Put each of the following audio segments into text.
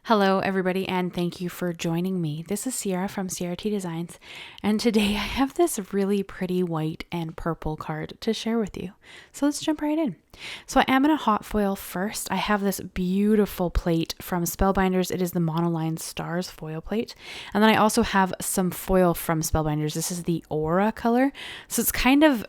Hello, everybody, and thank you for joining me. This is Ciara from Ciara T Designs, and today I have this really pretty white and purple card to share with you. So let's jump right in. So I am going to hot foil first. I have this beautiful plate from Spellbinders. It is the Monoline Stars foil plate. And then I also have some foil from Spellbinders. This is the Aura color. So it's kind of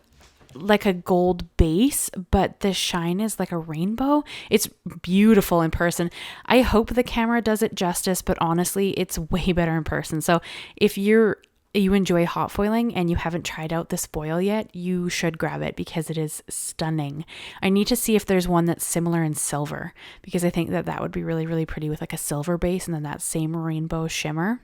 like a gold base, but the shine is like a rainbow. It's beautiful in person. I hope the camera does it justice, but honestly, it's way better in person. So if you enjoy hot foiling and you haven't tried out this foil yet, you should grab it because it is stunning. I need to see if there's one that's similar in silver because I think that would be really, really pretty with like a silver base and then that same rainbow shimmer.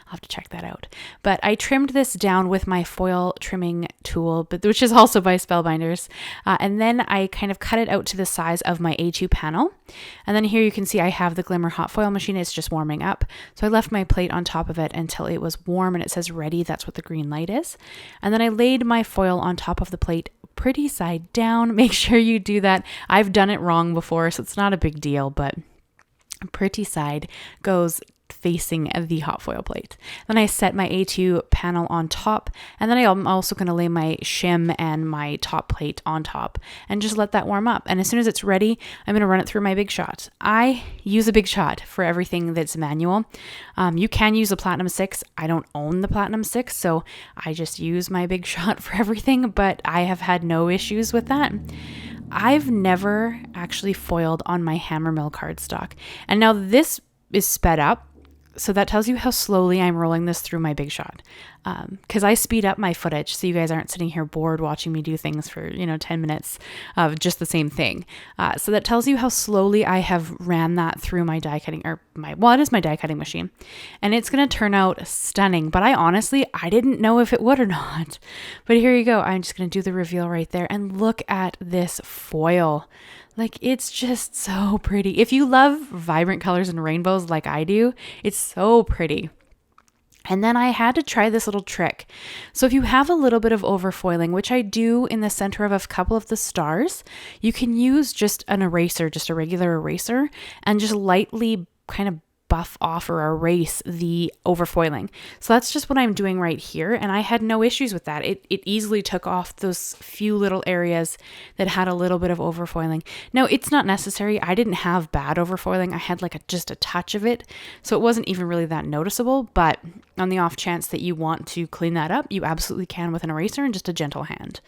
I'll have to check that out. But I trimmed this down with my foil trimming tool, which is also by Spellbinders. And then I kind of cut it out to the size of my A2 panel. And then here you can see I have the Glimmer hot foil machine. It's just warming up. So I left my plate on top of it until it was warm and it says ready. That's what the green light is. And then I laid my foil on top of the plate pretty side down. Make sure you do that. I've done it wrong before, so it's not a big deal, but pretty side goes facing the hot foil plate. Then I set my A2 panel on top, and then I'm also going to lay my shim and my top plate on top and just let that warm up. And as soon as it's ready, I'm going to run it through my Big Shot. I use a Big Shot for everything that's manual. You can use a Platinum 6. I don't own the Platinum 6, so I just use my Big Shot for everything, but I have had no issues with that. I've never actually foiled on my HammerMill cardstock. And now this is sped up. So that tells you how slowly I'm rolling this through my Big Shot. Because I speed up my footage so you guys aren't sitting here bored watching me do things for, 10 minutes of just the same thing. So that tells you how slowly I have ran that through my die cutting, it is my die cutting machine. And it's going to turn out stunning. But I didn't know if it would or not. But here you go. I'm just going to do the reveal right there. And look at this foil. Like, it's just so pretty. If you love vibrant colors and rainbows like I do, it's so pretty. And then I had to try this little trick. So if you have a little bit of overfoiling, which I do in the center of a couple of the stars, you can use just an eraser, just a regular eraser, and just lightly kind of buff off or erase the overfoiling. So that's just what I'm doing right here. And I had no issues with that. It easily took off those few little areas that had a little bit of overfoiling. Now, it's not necessary. I didn't have bad overfoiling. I had just a touch of it. So it wasn't even really that noticeable. But on the off chance that you want to clean that up, you absolutely can with an eraser and just a gentle hand.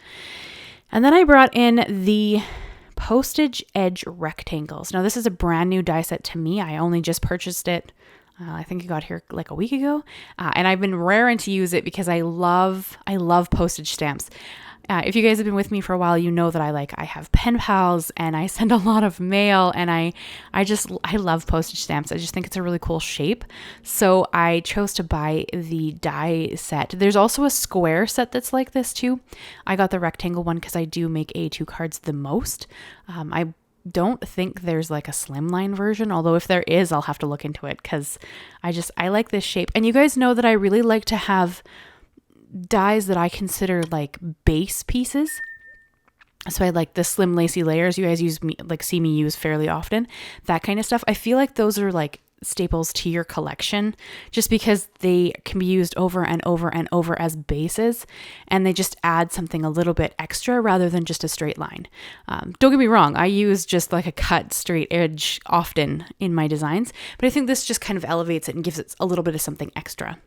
And then I brought in the Postage edge rectangles. Now this is a brand new die set to me. I only just purchased it. I think it got here like a week ago. And I've been raring to use it because I love postage stamps. If you guys have been with me for a while, you know that I have pen pals and I send a lot of mail and I love postage stamps. I just think it's a really cool shape. So I chose to buy the die set. There's also a square set that's like this too. I got the rectangle one because I do make A2 cards the most. I don't think there's like a slimline version, although if there is, I'll have to look into it because I like this shape. And you guys know that I really like to have dies that I consider like base pieces. So I like the slim lacy layers you guys see me use fairly often, that kind of stuff. I feel like those are like staples to your collection just because they can be used over and over and over as bases and they just add something a little bit extra rather than just a straight line. Don't get me wrong, I use just like a cut straight edge often in my designs, but I think this just kind of elevates it and gives it a little bit of something extra.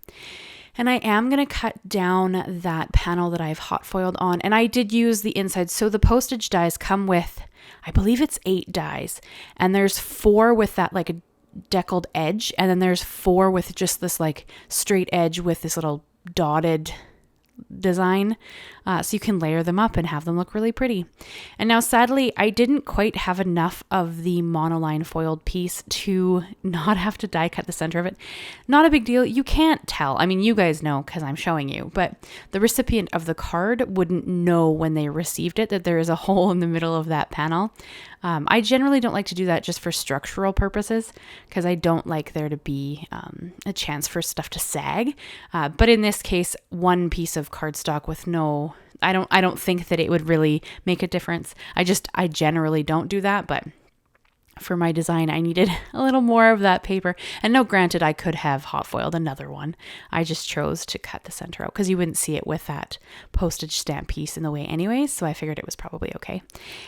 And I am going to cut down that panel that I've hot foiled on. And I did use the inside. So the postage dies come with, I believe it's 8 dies. And there's 4 with that like a deckled edge. And then there's 4 with just this like straight edge with this little dotted design. So you can layer them up and have them look really pretty. And now sadly, I didn't quite have enough of the monoline foiled piece to not have to die cut the center of it. Not a big deal. You can't tell. I mean, you guys know because I'm showing you, but the recipient of the card wouldn't know when they received it that there is a hole in the middle of that panel. I generally don't like to do that just for structural purposes because I don't like there to be a chance for stuff to sag. But in this case, one piece of cardstock with no, I don't think that it would really make a difference. I generally don't do that, but for my design, I needed a little more of that paper. And no, granted, I could have hot foiled another one. I just chose to cut the center out because you wouldn't see it with that postage stamp piece in the way anyways. So I figured it was probably okay.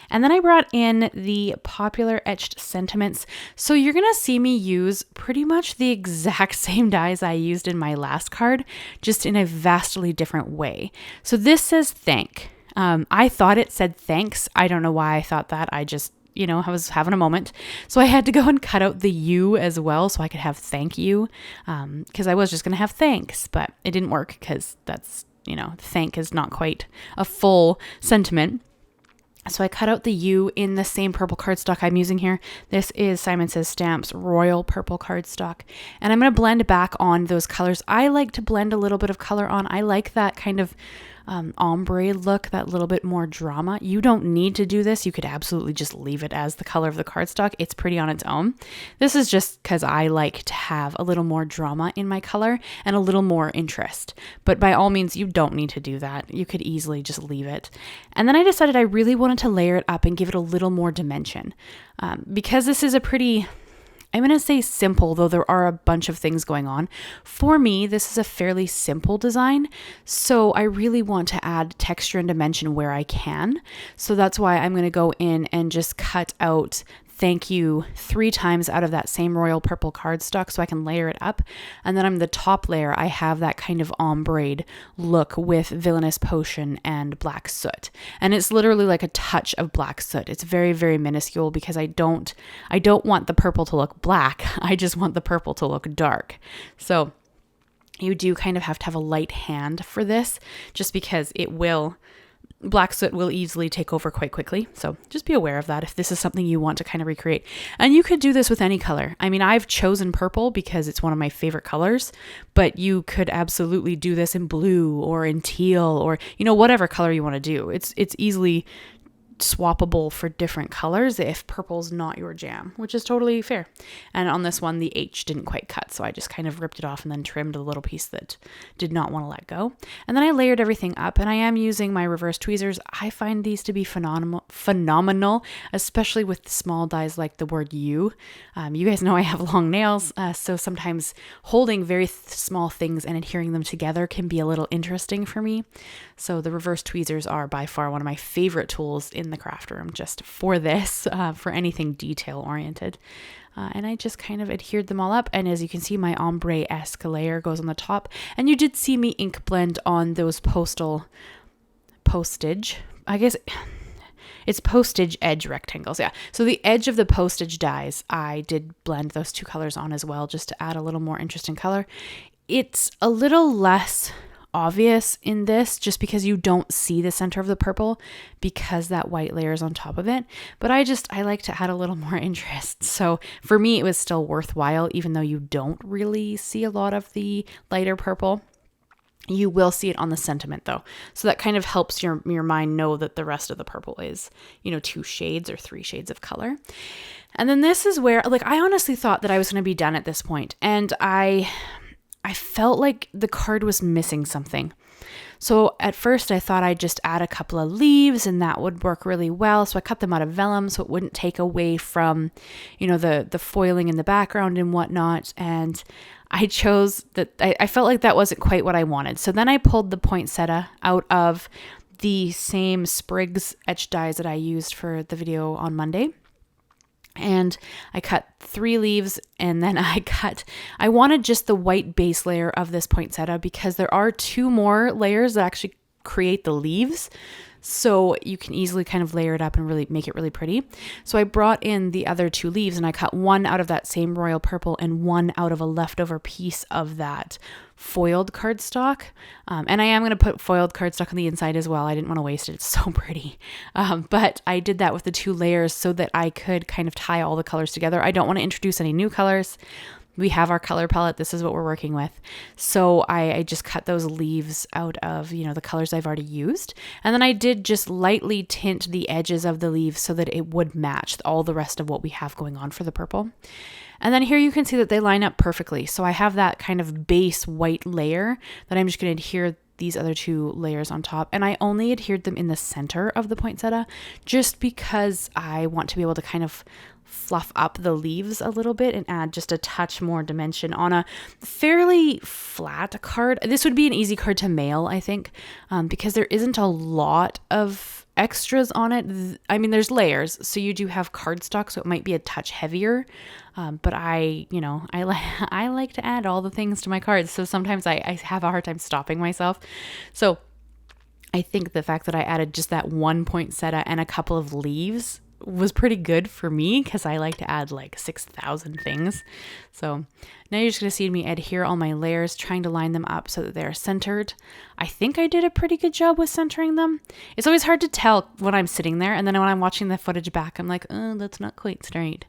And then I brought in the popular etched sentiments. So you're going to see me use pretty much the exact same dies I used in my last card, just in a vastly different way. So this says thank. I thought it said thanks. I don't know why I thought that. I just, I was having a moment. So I had to go and cut out the U as well so I could have thank you, because I was just going to have thanks, but it didn't work because that's, thank is not quite a full sentiment. So I cut out the U in the same purple cardstock I'm using here. This is Simon Says Stamps Royal Purple Cardstock. And I'm going to blend back on those colors. I like to blend a little bit of color on. I like that kind of ombre look, that little bit more drama. You don't need to do this. You could absolutely just leave it as the color of the cardstock. It's pretty on its own. This is just because I like to have a little more drama in my color and a little more interest. But by all means, you don't need to do that. You could easily just leave it. And then I decided I really wanted to layer it up and give it a little more dimension. Because this is a pretty, I'm going to say simple, though there are a bunch of things going on. For me, this is a fairly simple design, so I really want to add texture and dimension where I can. So that's why I'm going to go in and just cut out thank you 3 times out of that same royal purple cardstock so I can layer it up. And then on the top layer, I have that kind of ombre look with Villainous Potion and black soot. And it's literally like a touch of black soot. It's very, very minuscule because I don't want the purple to look black. I just want the purple to look dark. So you do kind of have to have a light hand for this, just because black soot will easily take over quite quickly. So just be aware of that if this is something you want to kind of recreate. And you could do this with any color. I mean, I've chosen purple because it's one of my favorite colors, but you could absolutely do this in blue or in teal or, whatever color you want to do. It's easily swappable for different colors if purple's not your jam, which is totally fair. And on this one, the H didn't quite cut, so I just kind of ripped it off and then trimmed the little piece that did not want to let go. And then I layered everything up, and I am using my reverse tweezers. I find these to be phenomenal, especially with the small dies like the word U. You guys know I have long nails, so sometimes holding very small things and adhering them together can be a little interesting for me. So the reverse tweezers are by far one of my favorite tools in the craft room, just for this, for anything detail oriented. And I just kind of adhered them all up. And as you can see, my ombre-esque layer goes on the top. And you did see me ink blend on those postage. I guess it's postage edge rectangles. Yeah. So the edge of the postage dies, I did blend those 2 colors on as well, just to add a little more interesting color. It's a little less obvious in this just because you don't see the center of the purple because that white layer is on top of it. But I like to add a little more interest. So for me, it was still worthwhile, even though you don't really see a lot of the lighter purple. You will see it on the sentiment though. So that kind of helps your mind know that the rest of the purple is, 2 shades or 3 shades of color. And then this is where, I honestly thought that I was going to be done at this point, and I felt like the card was missing something. So at first I thought I'd just add a couple of leaves and that would work really well. So I cut them out of vellum so it wouldn't take away from, the foiling in the background and whatnot. And I chose that. I felt like that wasn't quite what I wanted. So then I pulled the poinsettia out of the same Sprig's etched dies that I used for the video on Monday. And I cut 3 leaves, and then I wanted just the white base layer of this poinsettia because there are 2 more layers that actually create the leaves. So you can easily kind of layer it up and really make it really pretty. So I brought in the other 2 leaves and I cut 1 out of that same royal purple and 1 out of a leftover piece of that foiled cardstock. And I am going to put foiled cardstock on the inside as well. I didn't want to waste it. It's so pretty. But I did that with the 2 layers so that I could kind of tie all the colors together. I don't want to introduce any new colors. We have our color palette. This is what we're working with. So I just cut those leaves out of, the colors I've already used. And then I did just lightly tint the edges of the leaves so that it would match all the rest of what we have going on for the purple. And then here you can see that they line up perfectly. So I have that kind of base white layer that I'm just going to adhere these other 2 layers on top. And I only adhered them in the center of the poinsettia just because I want to be able to kind of fluff up the leaves a little bit and add just a touch more dimension on a fairly flat card. This would be an easy card to mail, I think, because there isn't a lot of extras on it. I mean, there's layers, so you do have cardstock, so it might be a touch heavier. But I like to add all the things to my cards, so sometimes I have a hard time stopping myself. So I think the fact that I added just that one poinsettia and a couple of leaves was pretty good for me, because I like to add like 6,000 things. So now you're just going to see me adhere all my layers, trying to line them up so that they're centered. I think I did a pretty good job with centering them. It's always hard to tell when I'm sitting there, and then when I'm watching the footage back, I'm like, oh, that's not quite straight.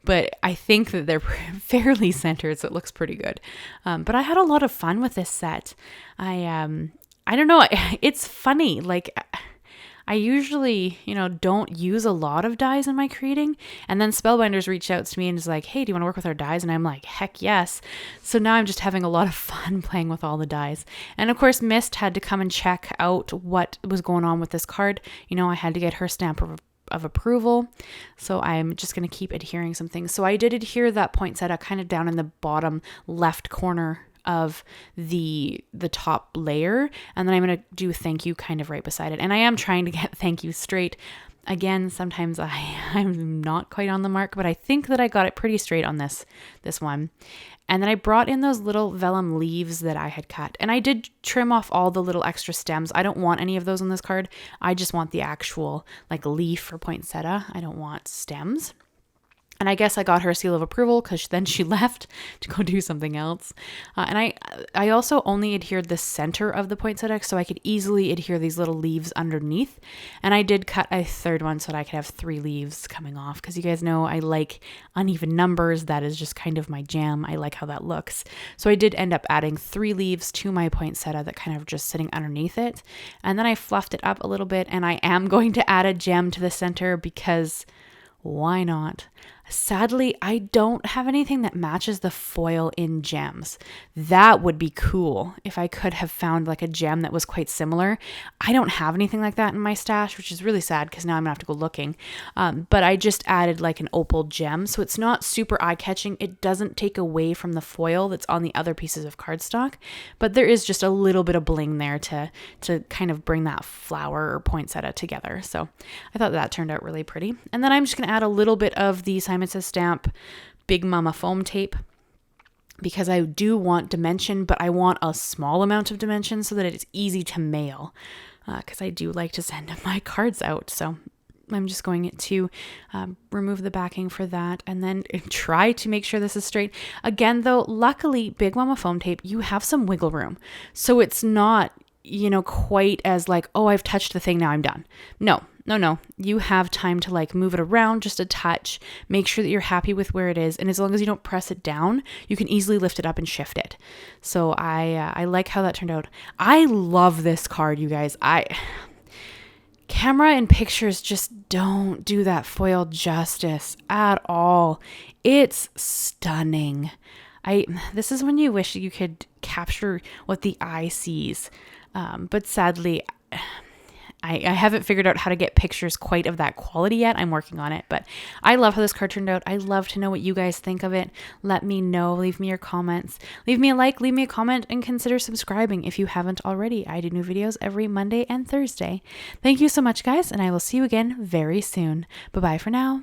But I think that they're fairly centered, so it looks pretty good. But I had a lot of fun with this set. I don't know. It's funny. Like, I usually, don't use a lot of dies in my creating. And then Spellbinders reached out to me and is like, hey, do you want to work with our dies? And I'm like, heck yes. So now I'm just having a lot of fun playing with all the dies. And of course, Mist had to come and check out what was going on with this card. I had to get her stamp of approval. So I'm just going to keep adhering some things. So I did adhere that poinsettia kind of down in the bottom left corner of the top layer, and then I'm going to do thank you kind of right beside it. And I am trying to get thank you straight. Again, sometimes I'm not quite on the mark, but I think that I got it pretty straight on this one. And then I brought in those little vellum leaves that I had cut, and I did trim off all the little extra stems. I don't want any of those on this card. I just want the actual like leaf or poinsettia. I don't want stems. And I guess I got her a seal of approval, because then she left to go do something else. And I also only adhered the center of the poinsettia, so I could easily adhere these little leaves underneath. And I did cut a third one so that I could have 3 leaves coming off, because you guys know I like uneven numbers. That is just kind of my jam. I like how that looks. So I did end up adding 3 leaves to my poinsettia that kind of just sitting underneath it. And then I fluffed it up a little bit, and I am going to add a gem to the center, because why not? Sadly, I don't have anything that matches the foil in gems. That would be cool if I could have found like a gem that was quite similar. I don't have anything like that in my stash, which is really sad, because now I'm gonna have to go looking. But I just added like an opal gem, so it's not super eye-catching. It doesn't take away from the foil that's on the other pieces of cardstock, but there is just a little bit of bling there to kind of bring that flower or poinsettia together. So I thought that turned out really pretty. And then I'm just gonna add a little bit of the Simon Says Stamp Big Mama foam tape, because I do want dimension, but I want a small amount of dimension so that it's easy to mail, because I do like to send my cards out. So I'm just going to remove the backing for that, and then try to make sure this is straight. Again, though, luckily, Big Mama foam tape, you have some wiggle room, so it's not quite as like, oh, I've touched the thing, now I'm done. No. You have time to like move it around just a touch, make sure that you're happy with where it is. And as long as you don't press it down, you can easily lift it up and shift it. So I like how that turned out. I love this card, you guys. Camera and pictures just don't do that foil justice at all. It's stunning. This is when you wish you could capture what the eye sees. But sadly, I haven't figured out how to get pictures quite of that quality yet. I'm working on it, but I love how this card turned out. I love to know what you guys think of it. Let me know. Leave me your comments. Leave me a like, leave me a comment, and consider subscribing if you haven't already. I do new videos every Monday and Thursday. Thank you so much, guys, and I will see you again very soon. Bye-bye for now.